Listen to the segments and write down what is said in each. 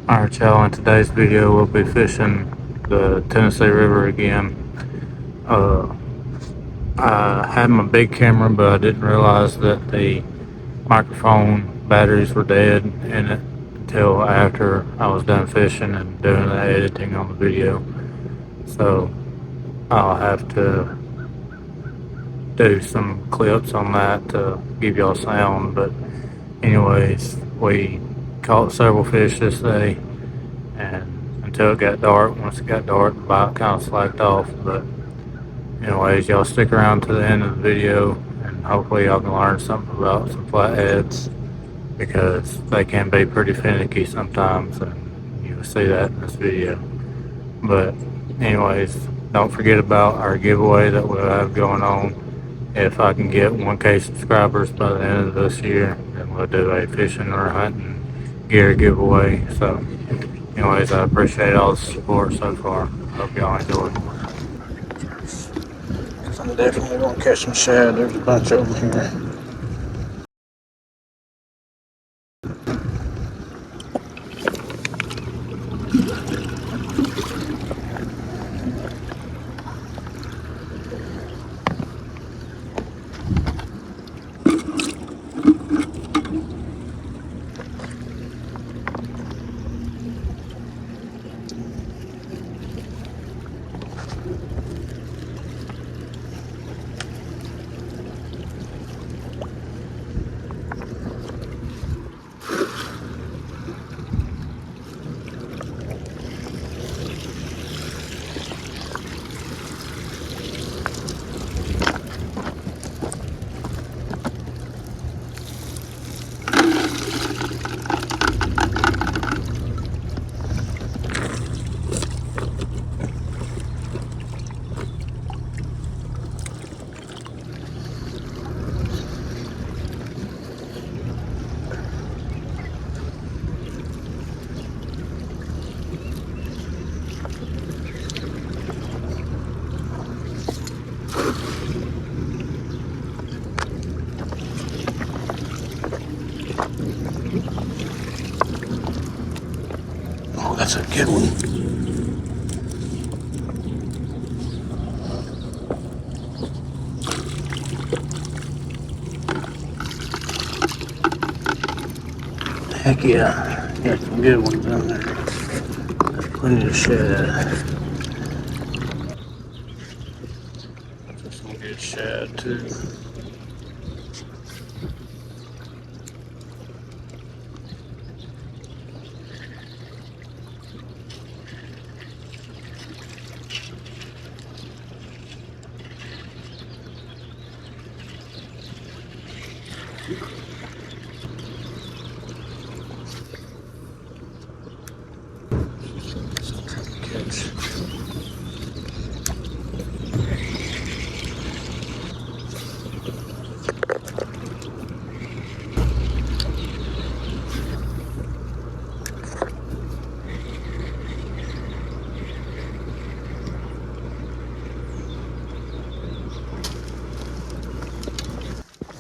Alright, y'all, in today's video we'll be fishing the Tennessee River again. Uh, I had my big camera, but I didn't realize that the microphone batteries were dead in it until after I was done fishing and doing the editing on the video. So I'll have to do some clips on that to give y'all sound. But anyways, we caught several fish this day, and until it got dark. Once it got dark, the bite kind of slacked off. But anyways, y'all stick around to the end of the video, and hopefully y'all can learn something about some flatheads, because they can be pretty finicky sometimes, and you'll see that in this video. But anyways, don't forget about our giveaway that we'll have going on. If I can get 1K subscribers by the end of this year, then we'll do a fishing or hunting gear giveaway. So anyways, I appreciate all the support so far. Hope y'all enjoy. Because I'm definitely going to catch some shad. There's a bunch over here. Oh, that's a good one. Heck yeah, got some good ones on there. There's plenty of shad. There's some good shad too.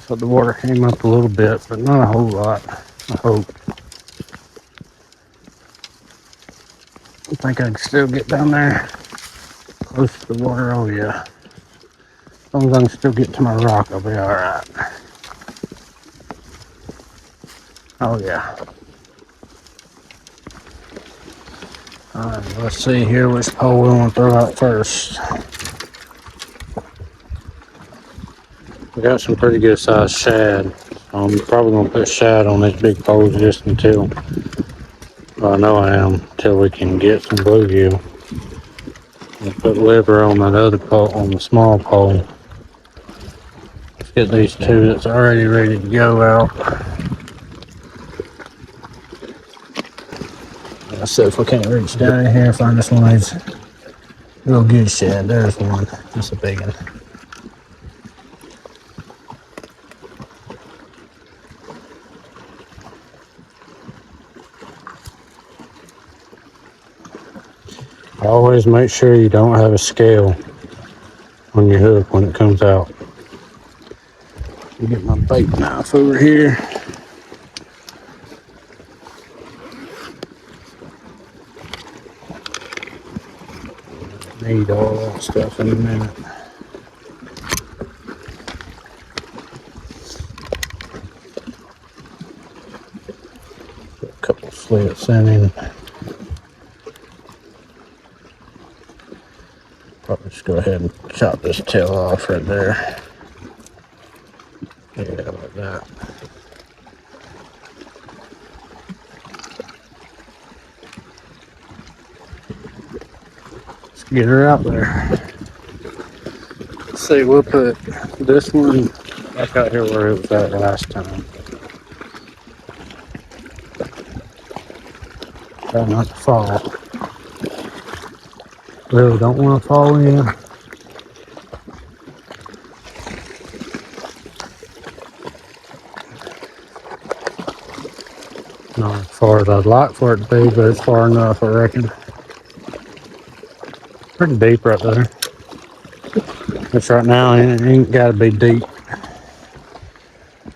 So the water came up a little bit, but not a whole lot, I hope. I think I can still get down there close to the water. Oh yeah. As long as I can still get to my rock, I'll be alright. Oh yeah. Alright, let's see here which pole we want to throw out first. We got some pretty good sized shad. I'm probably going to put shad on these big poles just until, well, I know I am, until we can get some bluegill. We'll put liver on that other pole, on the small pole. Let's get these two that's already ready to go out. Let's see if we can't reach down in here and find this one of these real good shad. There's one. That's a big one. Always make sure you don't have a scale on your hook when it comes out. Get my bait knife over here. Need all that stuff in a minute. Put a couple slits in him. Probably just go ahead and chop this tail off right there. Yeah, like that. Let's get her out there. Let's see, we'll put this one back out here where it was at last time. Try not to fall. Really don't want to fall in. Not as far as I'd like for it to be, but it's far enough, I reckon. Pretty deep right there. Which right now it ain't got to be deep.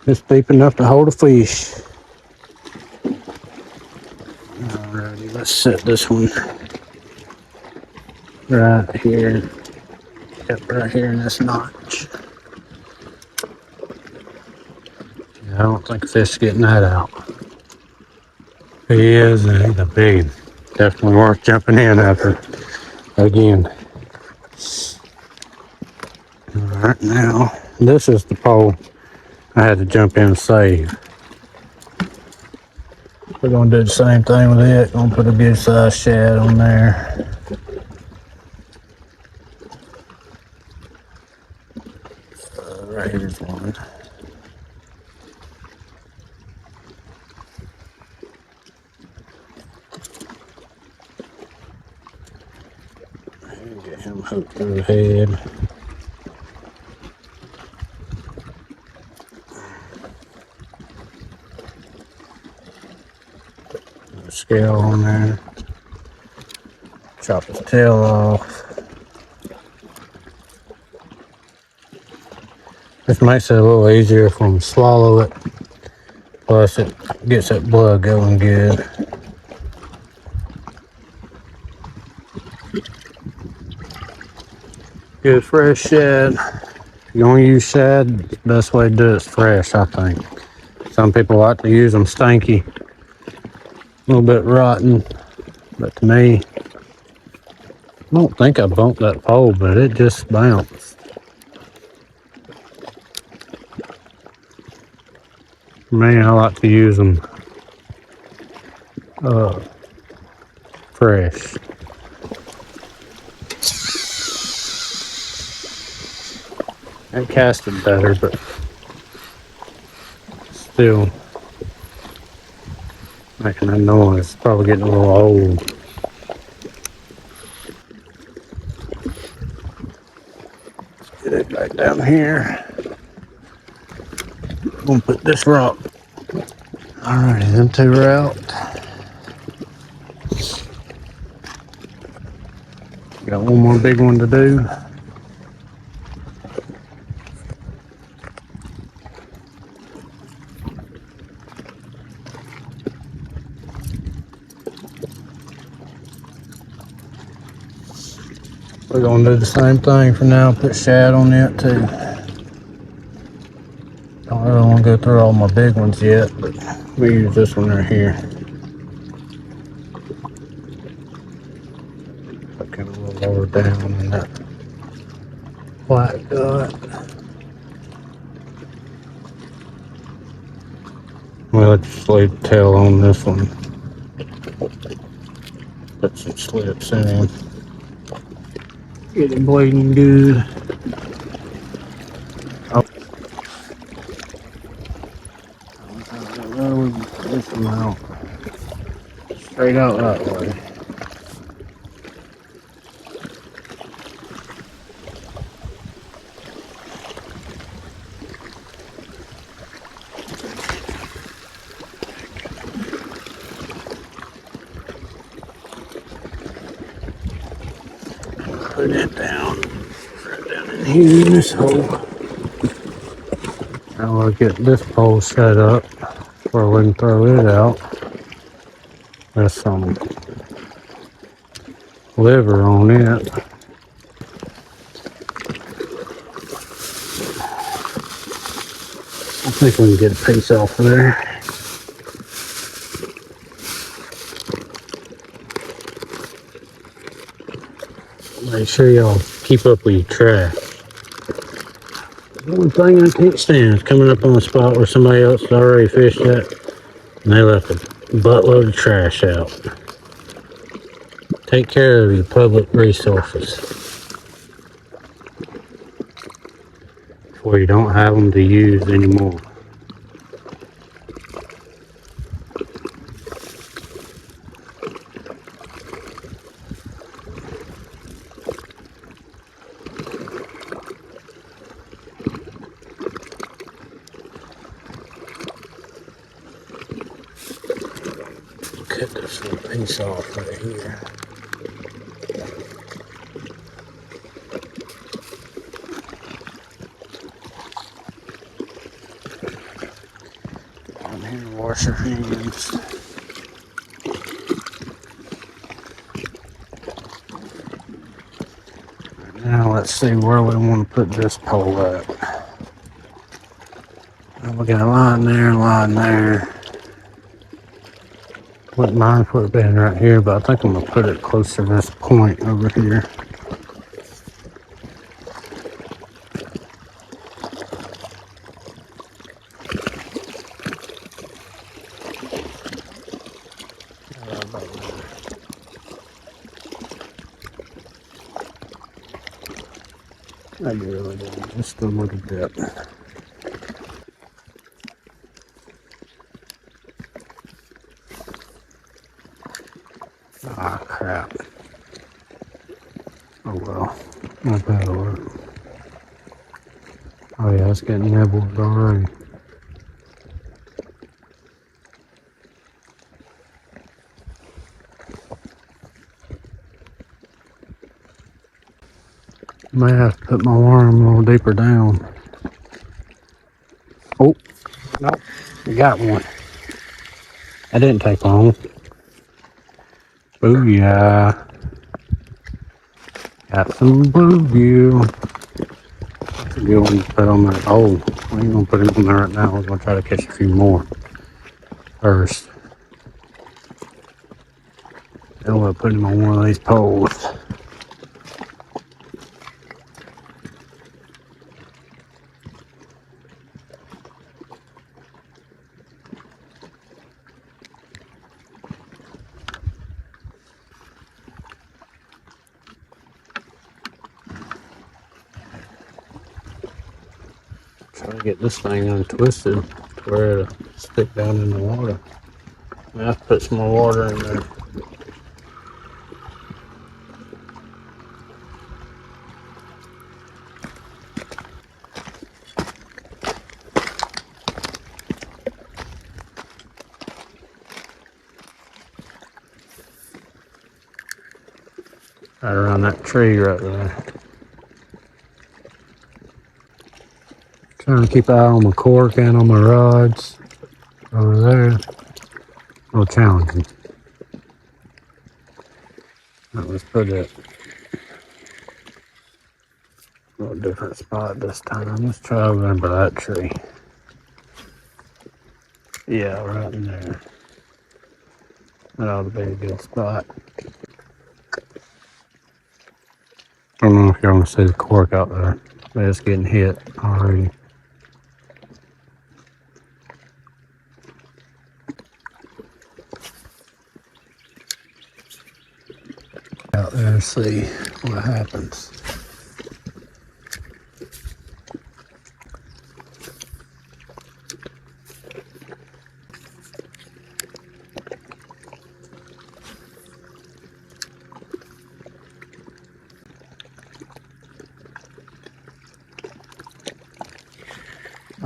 It's deep enough to hold a fish. Alrighty, let's set this one right here. Yep, right here in this notch. Yeah, I don't think a fish is getting that out. He is, and he's a big. Definitely worth jumping in after again. Alright, now this is the pole I had to jump in and save. We're gonna do the same thing with it. Gonna put a good sized shad on there. Right here's one. And get him hooked through the head. Put a scale on there. Chop his tail off. This makes it a little easier for him to swallow it. Plus it gets that blood going good. Good fresh shad. If you're gonna use shad, the best way to do it is fresh, I think. Some people like to use them stinky, a little bit rotten, but to me, I don't think I bumped that pole, but it just bounced. For me, I like to use them fresh. It casted better, but still making that noise. It's probably getting a little old. Get it back down here. I'm gonna put this rock. Alrighty, them two are out. Got one more big one to do. We're gonna do the same thing for now. Put shad on it too. Don't really want to go through all my big ones yet, but we use this one right here. Kind of a little lower down in that black gut. We'll just leave the tail on this one. Put some slips in him. Get it bleeding good. Oh. This one out. Straight out that way. Put it down, right down in here in this hole. Now we'll get this pole set up where we can throw it out. There's some liver on it. think we can get a piece off of there. Make sure y'all keep up with your trash. The one thing I can't stand is coming up on a spot where somebody else has already fished at and they left a buttload of trash out. Take care of your public resources before you don't have them to use anymore. Cut this little piece off right here. Down here, wash your hands. Now let's see where we want to put this pole at. We got a line there. Wouldn't mind for it being right here, but I think I'm gonna put it closer to this point over here. I really do, just a little bit. Ah, crap. Oh well, not bad work. Oh yeah, it's getting nibbled already. Might have to put my worm a little deeper down. Oh, nope, we got one. That didn't take long. Booyah. Got some bluegill. That's a good one to put on there. Oh, I ain't gonna put it on there right now. We're gonna try to catch a few more first. Then we'll put him on one of these poles. Try to get this thing untwisted to where it'll stick down in the water. I have to put some more water in there. Right around that tree right there. Trying to keep an eye on my cork and on my rods over there. A little challenging. Right, let's put it a little different spot this time. Let's try over there by that tree. Yeah, right in there. That ought to be a good spot. I don't know if y'all want to see the cork out there, but it's getting hit already. Out there and see what happens.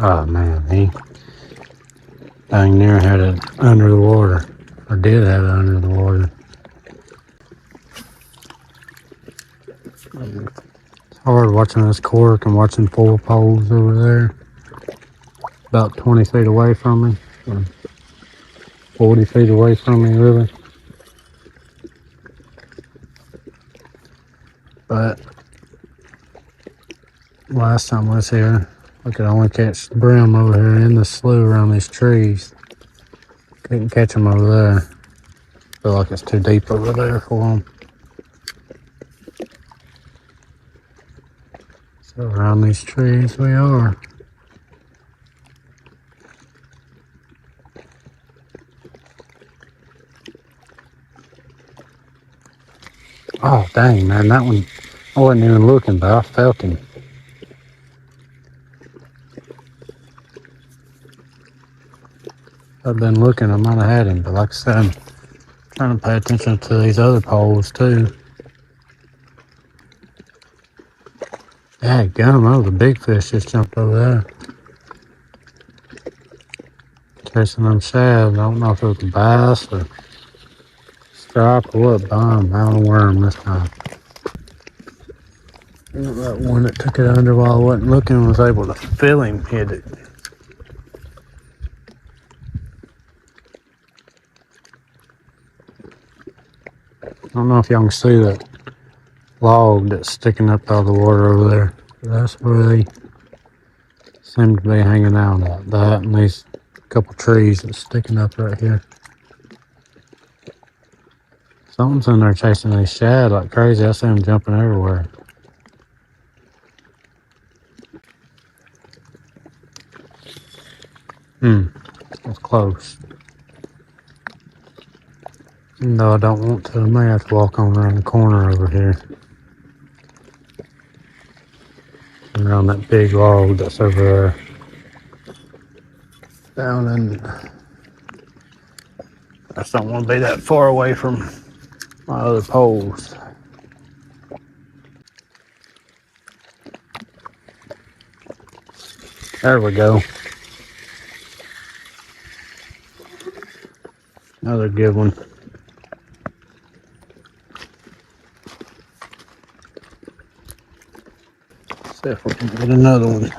Oh man, he dang near had it under the water, or did have it under the water. It's hard watching this cork and watching 4 poles over there, about 20 feet away from me, or 40 feet away from me really. But last time I was here, I could only catch the brim over here in the slough around these trees. Couldn't catch them over there. Feel like it's too deep over there for them. So around these trees we are. Oh dang, man, that one, I wasn't even looking, but I felt him. If I'd been looking, I might have had him, but like I said, I'm trying to pay attention to these other poles too. Yeah, gum, that was a big fish just jumped over there. Chasing them shad. I don't know if it was a bass or stripe or what, bomb. I don't worm this time. That one that took it under while I wasn't looking was able to feel him hit it. I don't know if y'all can see that log that's sticking up out of the water over there. That's where they seem to be hanging out at. That and these couple trees that's sticking up right here. Something's in there chasing these shad like crazy. I see them jumping everywhere. That's close. No, I don't want to. I may have to walk on around the corner over here. Around that big log that's over there. Down in... I just don't want to be that far away from my other poles. There we go. Another good one. See if we can get another one.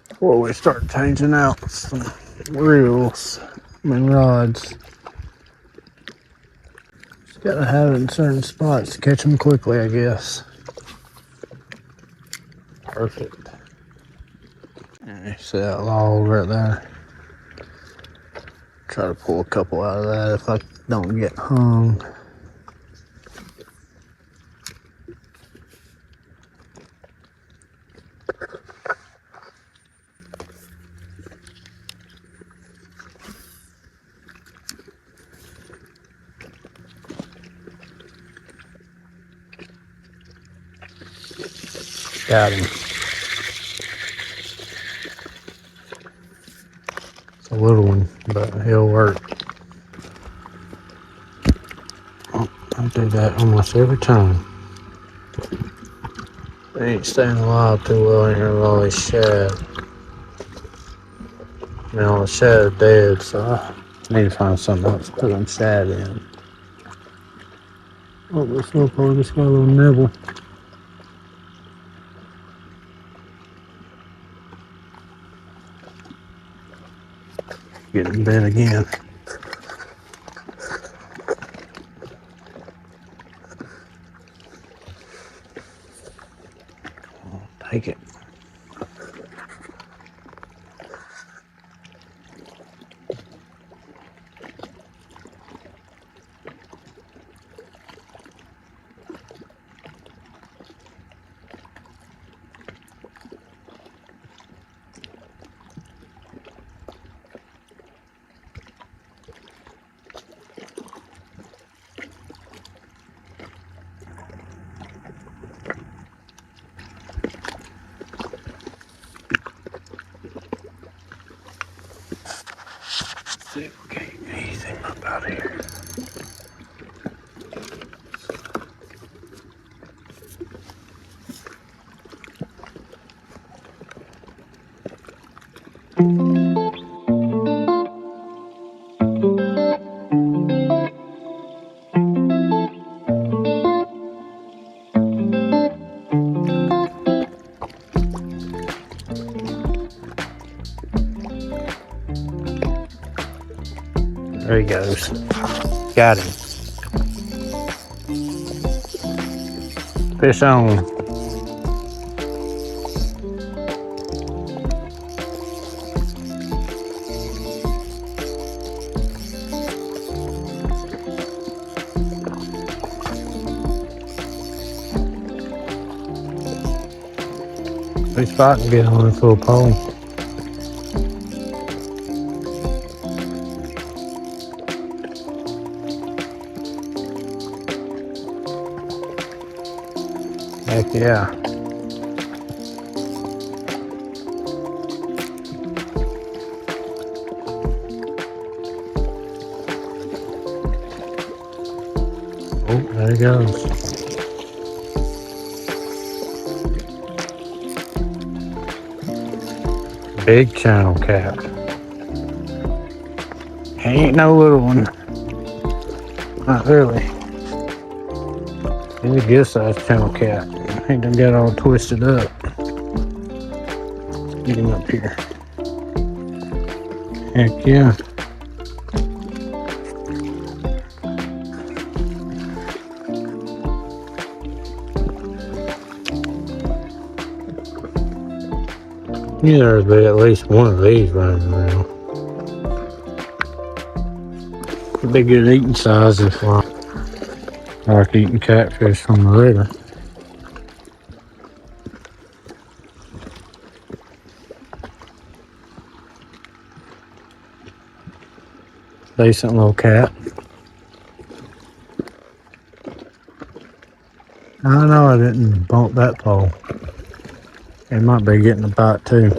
Before we start changing out some reels, rods. Just gotta have it in certain spots to catch them quickly, I guess. Perfect. You see that log right there? Try to pull a couple out of that if I don't get hung. Got him. It's a little one, but he'll work. Oh, I do that almost every time. They ain't staying alive too well in here with all these shad. I mean, all the shad are dead, so I need to find something else to put them shad in. Oh, this little part just got a little nibble. Getting bit again. I'll take it. See if we can't get anything up out of here. There he goes. Got him. Fish on. Big spot and get on this little pole. Heck yeah. Oh, there he goes. Big channel cat. He ain't no little one. Not really. He's a good sized channel cat. He done got all twisted up. Let's get him up here. Heck yeah. Yeah, there's be at least one of these running around. Could be good eating size if I like eating catfish from the river. Decent little cat. I know I didn't bump that pole. It might be getting a bite too.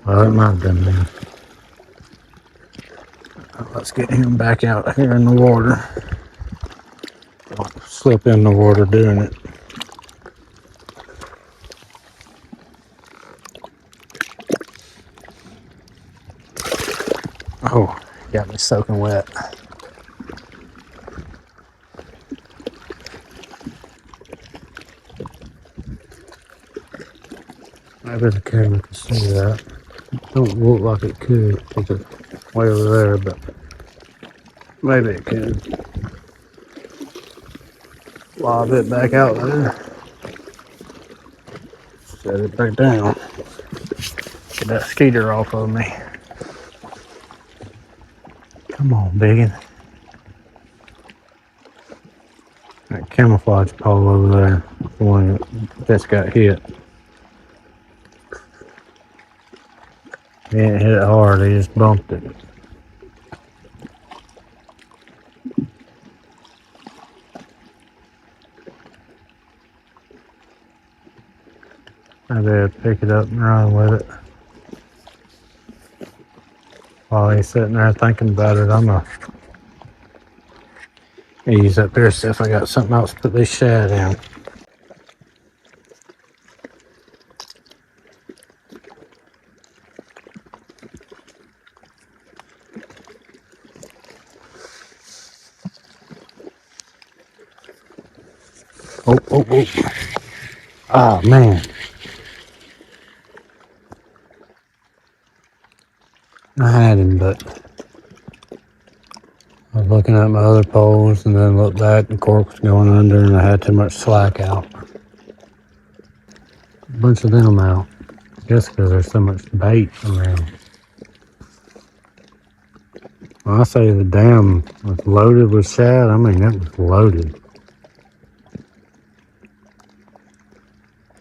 Well, it might have been me. Let's get him back out here in the water. Don't slip in the water doing it. Oh, got me soaking wet. Maybe the camera can see that. Don't look like it could because it's way over there, but maybe it could. Lob it back out there. Set it back down. Get that skeeter off of me. Come on, biggin. That camouflage pole over there, the one that's got hit. He didn't hit it hard, he just bumped it. Maybe I'd pick it up and run with it. While he's sitting there thinking about it, I'm gonna ease up here, see if I got something else to put this shad in. Oh. Ah, man. I had him, but I was looking at my other poles and then looked back and the cork was going under and I had too much slack out. A bunch of them out. I guess because there's so much bait around. When I say the dam was loaded with shad, I mean it was loaded.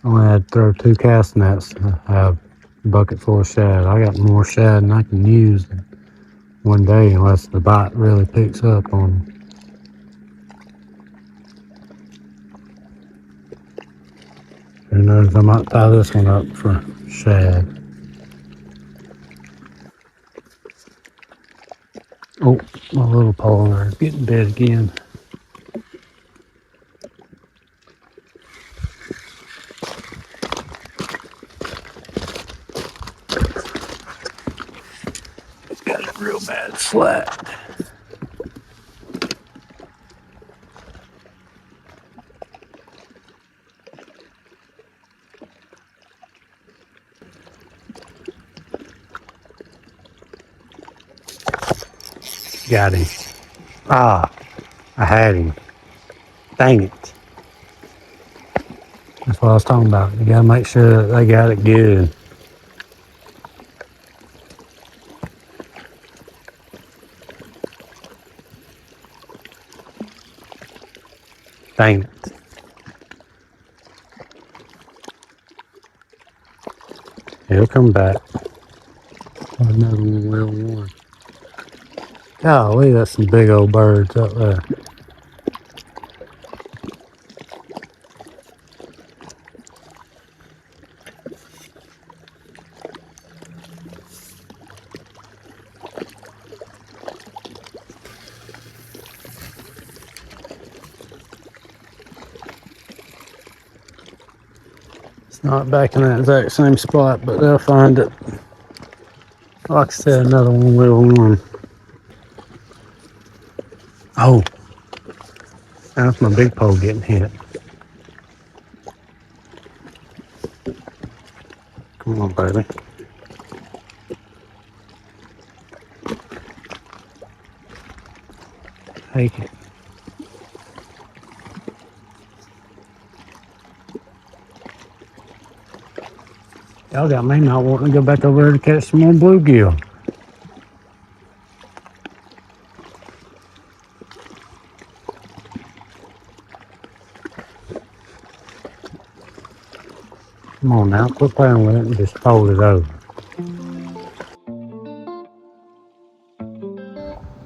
I only had to throw 2 cast nets to have a bucket full of shad. I got more shad than I can use in one day unless the bite really picks up on them. Who knows, I might tie this one up for shad. Oh, my little pole there is getting dead again. It's got a real bad slack. Got him. Ah, I had him. Dang it. That's what I was talking about. You gotta make sure that they got it good. Dang it. He'll come back. Another one will one. Golly, that's some big old birds up there. It's not back in that exact same spot, but they'll find it. Like I said, another one will one. Oh, that's my big pole getting hit. Come on, baby. Take it. Y'all got me not wanting to go back over there to catch some more bluegill. Come on now, quit playing with it and just fold it over.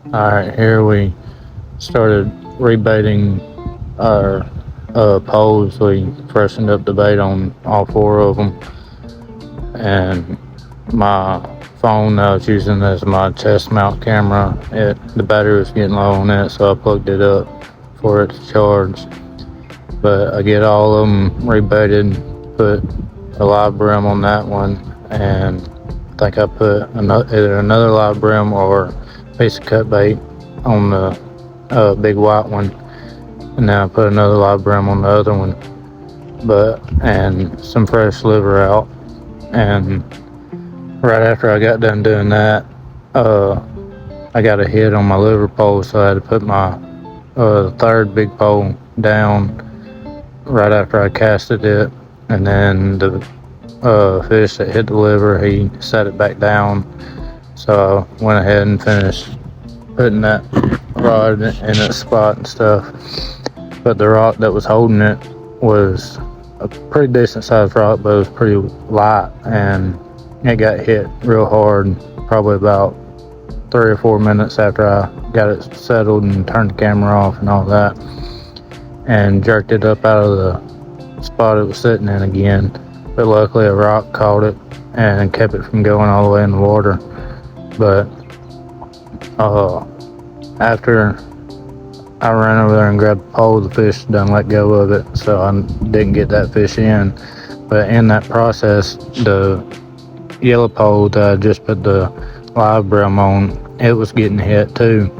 Alright, here we started rebaiting our poles. We freshened up the bait on all 4 of them. And my phone that I was using as my chest mount camera, the battery was getting low on it, so I plugged it up for it to charge. But I get all of them rebaited, put a live brim on that one, and I think I put either another live brim or a piece of cut bait on the big white one, and then I put another live brim on the other one, and some fresh liver out. And right after I got done doing that, I got a hit on my liver pole, so I had to put my third big pole down right after I casted it. And then the fish that hit the liver, he set it back down. So I went ahead and finished putting that rod in its spot and stuff. But the rock that was holding it was a pretty decent sized rock, but it was pretty light, and it got hit real hard probably about 3 or 4 minutes after I got it settled and turned the camera off and all that, and jerked it up out of the spot it was sitting in again. But luckily a rock caught it and kept it from going all the way in the water. But after I ran over there and grabbed the pole, the fish done let go of it, so I didn't get that fish in. But in that process, the yellow pole that I just put the live brim on, it was getting hit too,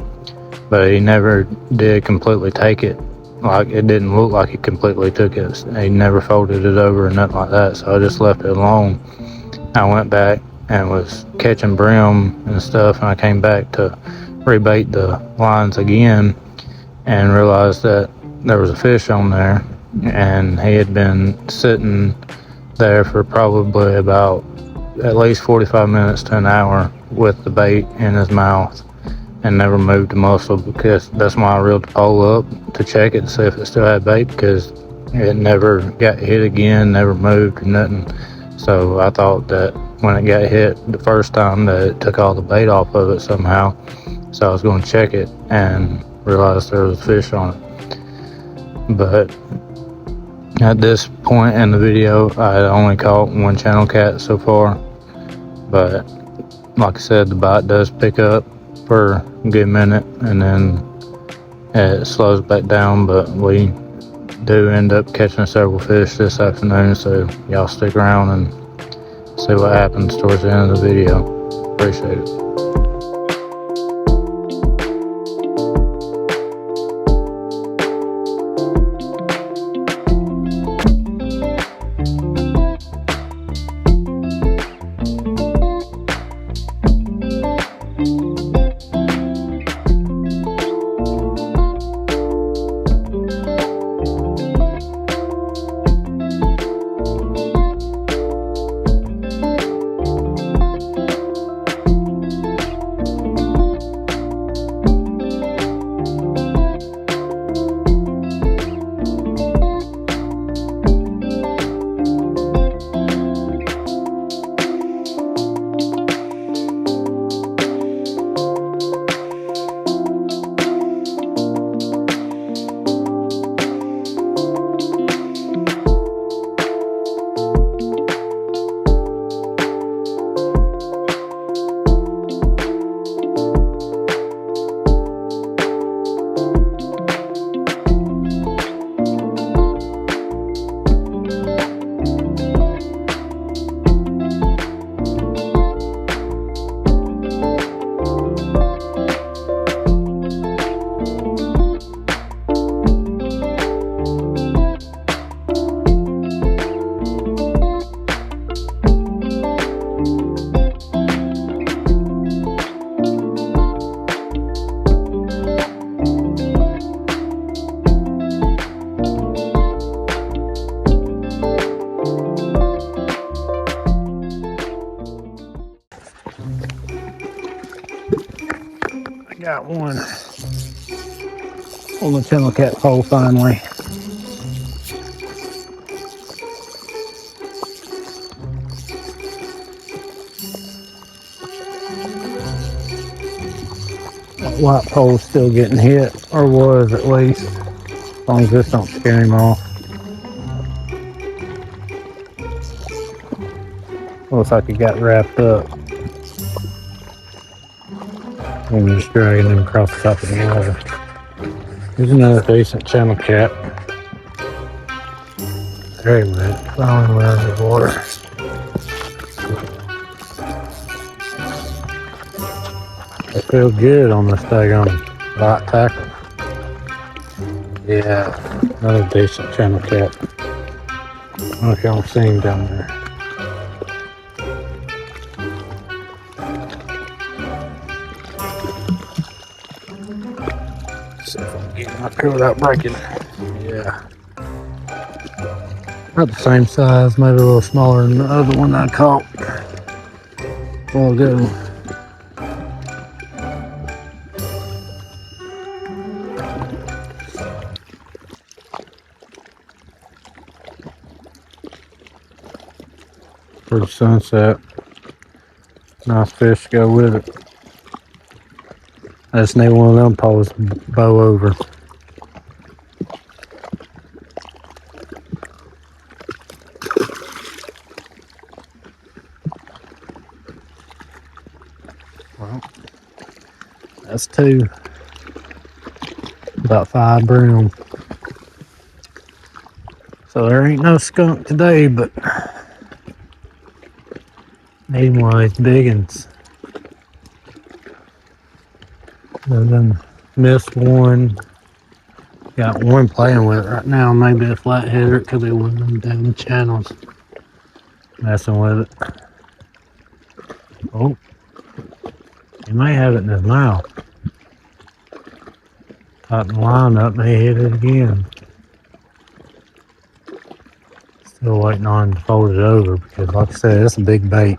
but he never did completely take it. Like, it didn't look like he completely took it. He never folded it over or nothing like that, so I just left it alone. I went back and was catching brim and stuff, and I came back to rebait the lines again and realized that there was a fish on there, and he had been sitting there for probably about at least 45 minutes to an hour with the bait in his mouth and never moved a muscle, because that's why I reeled the pole up to check it to see if it still had bait, because it never got hit again, never moved or nothing. So I thought that when it got hit the first time that it took all the bait off of it somehow. So I was going to check it and realized there was a fish on it. But at this point in the video, I had only caught 1 channel cat so far. But like I said, the bite does pick up for a good minute and then it slows back down. But we do end up catching several fish this afternoon, so y'all stick around and see what happens towards the end of the video. Appreciate it. I got one on the channel cat pole finally. That white pole's still getting hit, or was at least, as long as this don't scare him off. Looks like it got wrapped up. I'm just dragging him across the top of the water. Here's another decent channel cat. There he went, finally went under the water. They feel good on this daggone light tackle. Yeah, another decent channel cat. I don't know if y'all see him down there. See if I can get him up here without breaking it. Yeah. About the same size, maybe a little smaller than the other one I caught a while ago. For the sunset. Nice fish to go with it. I just need one of them poles to bow over. Well, that's two. About 5 broom. So there ain't no skunk today, but need one of these big ones. And then missed one. Got one playing with it right now. Maybe a flatheader. It could be one of them damn channels messing with it. Oh, he may have it in his mouth. Tighten the line up, may hit it again. Still waiting on him to fold it over because, like I said, it's a big bait.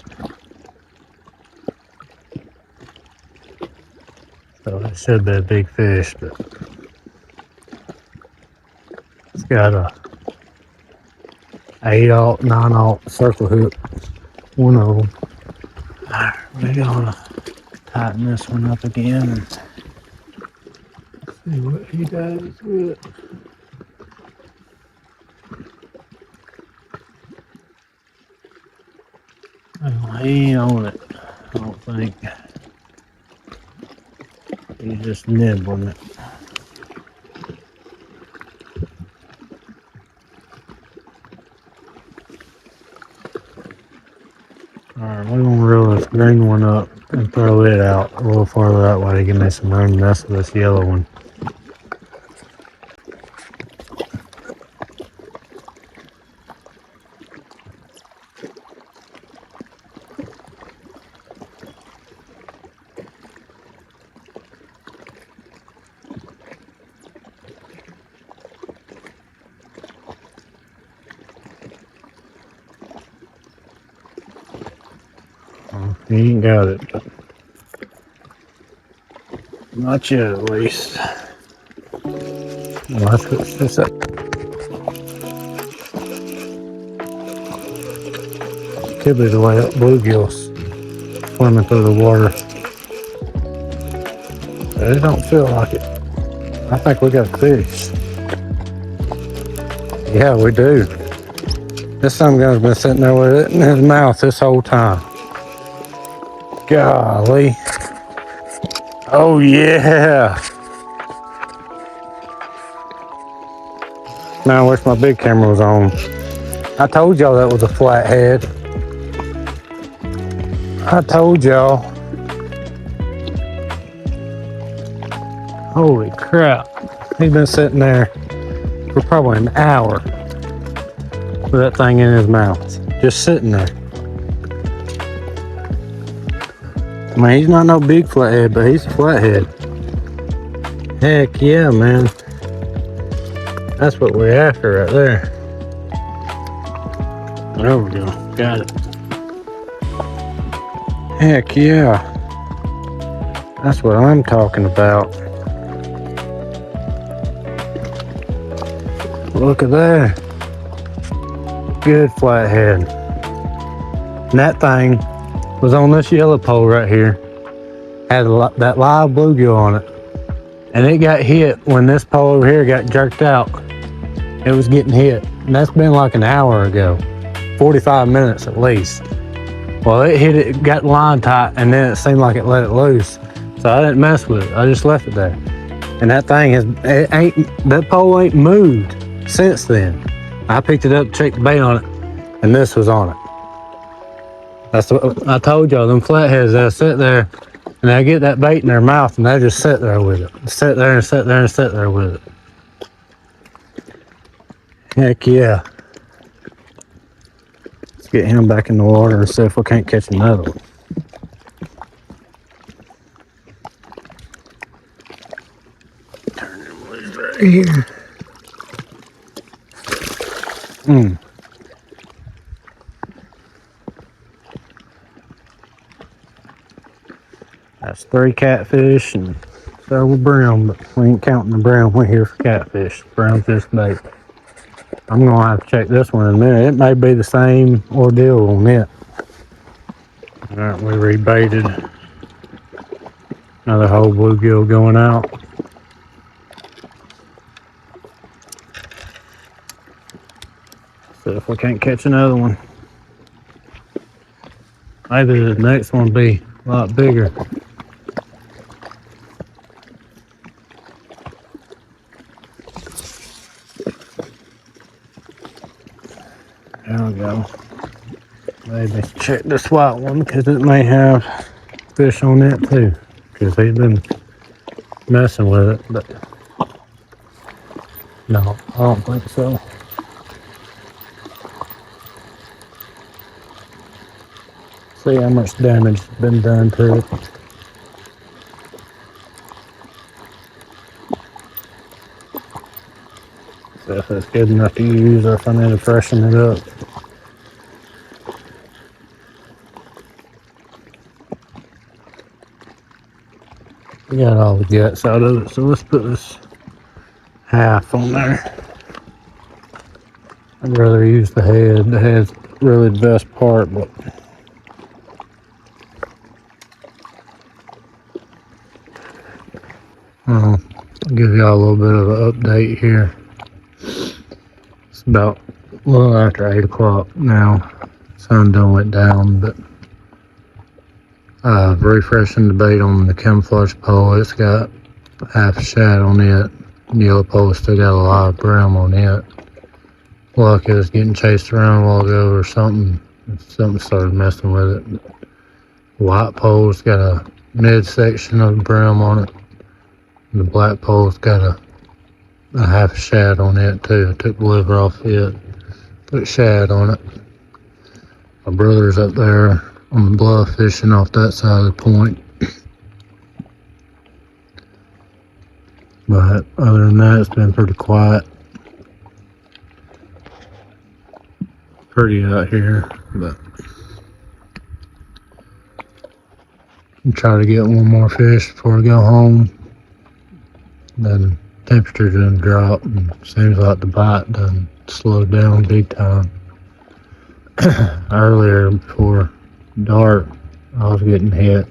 So it should be a big fish, but it's got a 8/0, 9/0 circle hook. One of them. Alright, we're gonna tighten this one up again and see what he does with it. Well, he ain't on it, I don't think. He's just nibbling it. Alright, we're gonna reel this green one up and throw it out a little farther that way to give me some room to mess with this yellow one. He ain't got it, but not yet at least. Well, that's what it's at. Could be the way up bluegills swimming through the water. But it don't feel like it. I think we got a fish. Yeah, we do. This some guy's been sitting there with it in his mouth this whole time. Golly. Oh yeah. Now I wish my big camera was on. I told y'all that was a flathead. I told y'all. Holy crap. He's been sitting there for probably an hour with that thing in his mouth. Just sitting there. I mean, he's not no big flathead, but he's a flathead. Heck yeah, man. That's what we're after right there. There we go. Got it. Heck yeah. That's what I'm talking about. Look at that. Good flathead. And that thing was on this yellow pole right here. Had that live bluegill on it. And it got hit when this pole over here got jerked out. It was getting hit. And that's been like an hour ago. 45 minutes at least. Well, it hit it, got the line tight, and then it seemed like it let it loose. So I didn't mess with it. I just left it there. And that thing that pole ain't moved since then. I picked it up, checked the bait on it, and this was on it. That's what I told y'all, them flatheads, they'll sit there and they'll get that bait in their mouth and they'll just sit there with it. Sit there and sit there and sit there with it. Heck yeah. Let's get him back in the water and see if we can't catch another one. Turn him loose right here. That's 3 catfish and several brown, but we ain't counting the brown. We're here for catfish. Brown's just bait. I'm gonna have to check this one in a minute. It may be the same ordeal on it. Alright, we rebaited. Another whole bluegill going out. See if we can't catch another one. Maybe the next one will be a lot bigger. There we go. Maybe check this white one because it may have fish on it too. Because he's been messing with it, but no, I don't think so. See how much damage has been done to it. See if it's good enough to use or if I need to freshen it up. We got all the guts out of it, so let's put this half on there. I'd rather use the head. The head's really the best part, but I'll give y'all a little bit of an update here. It's about a little after 8 o'clock now. Sun done went down, but refreshing the bait on the camouflage pole. It's got half a shad on it. The yellow pole still got a live brown on it. Like it was getting chased around a while ago or something. Something started messing with it. The white pole's got a midsection of brown on it. And the black pole's got a half a shad on it too. I took the liver off it. Put shad on it. My brother's up there on the bluff fishing off that side of the point. But other than that, it's been pretty quiet. Pretty out here, but I'll try to get one more fish before I go home. Then temperature done drop and seems like the bite done slowed down big time. Earlier before dark, I was getting hit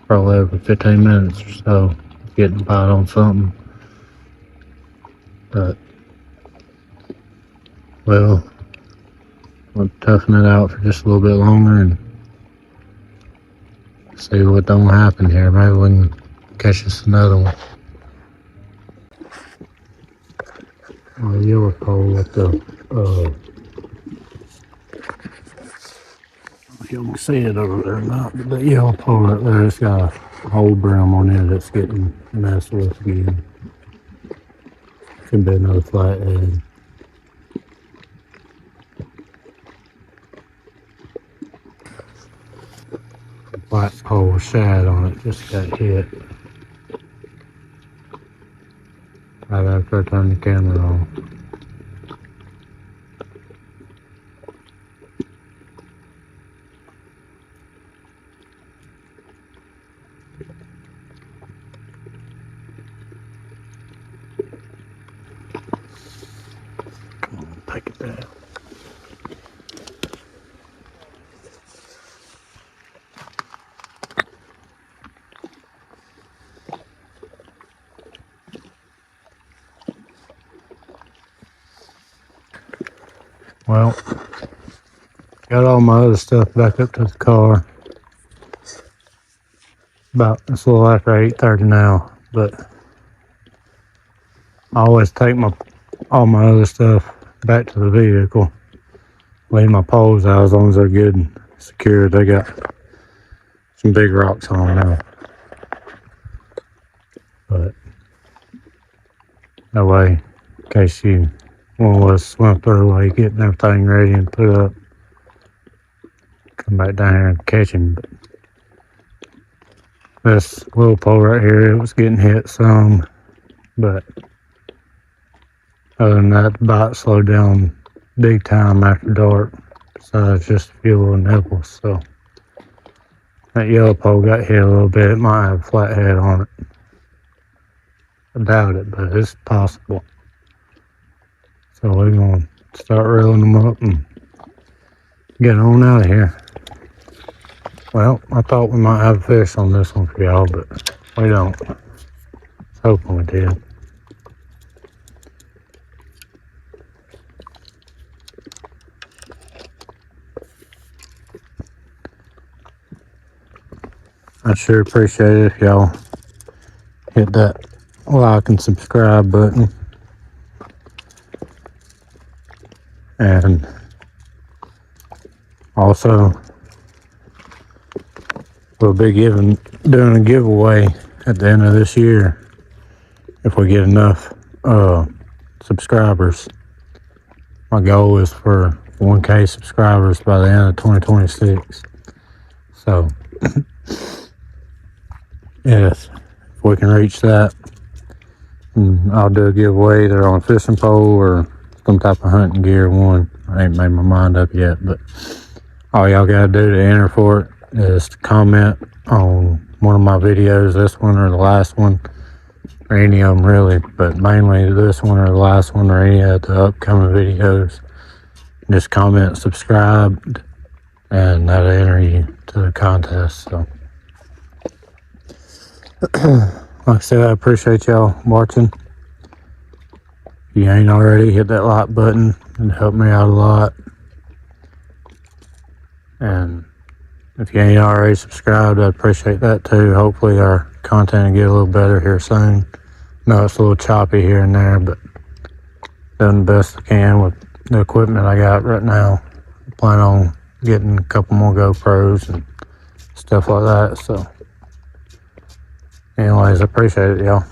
probably every 15 minutes or so, getting a bite on something. But well, we'll toughen it out for just a little bit longer and see what don't happen here. Maybe we can catch us another one. The yellow pole at the if you can see it over there or not, but the yellow pole right there, it's got a whole brown on it that's getting messed with again. Could be another flathead. White pole shad on it just got hit right after I turned the camera on. take it down. Well, got all my other stuff back up to the car. It's a little after 8:30 now, but I always take all my other stuff back to the vehicle. Leave my poles out as long as they're good and secured. They got some big rocks on them now, but that way, in case you want to swim through while you're getting everything ready and put up, come back down here and catch him. But this little pole right here, it was getting hit some, but other than that, the bite slowed down big time after dark. Besides just a few little nipples. So that yellow pole got hit a little bit. It might have a flat head on it. I doubt it, but it's possible. So we're gonna start reeling them up and get on out of here. Well, I thought we might have a fish on this one for y'all, but we don't. I was hoping we did. I sure appreciate it if y'all hit that like and subscribe button. And also, we'll be doing a giveaway at the end of this year if we get enough subscribers. My goal is for 1K subscribers by the end of 2026. So, yes, if we can reach that, I'll do a giveaway either on a fishing pole or some type of hunting gear one. I ain't made my mind up yet, but all y'all gotta do to enter for it is to comment on one of my videos, this one or the last one, or any of them really, but mainly this one or the last one or any of the upcoming videos. Just comment subscribed and that'll enter you to the contest. So like I said, I appreciate y'all watching. If you ain't already, hit that like button and help me out a lot. And if you ain't already subscribed, I appreciate that too. Hopefully our content will get a little better here soon. No, it's a little choppy here and there, but doing the best I can with the equipment I got right now. I plan on getting a couple more GoPros and stuff like that. So anyways, I appreciate it, y'all.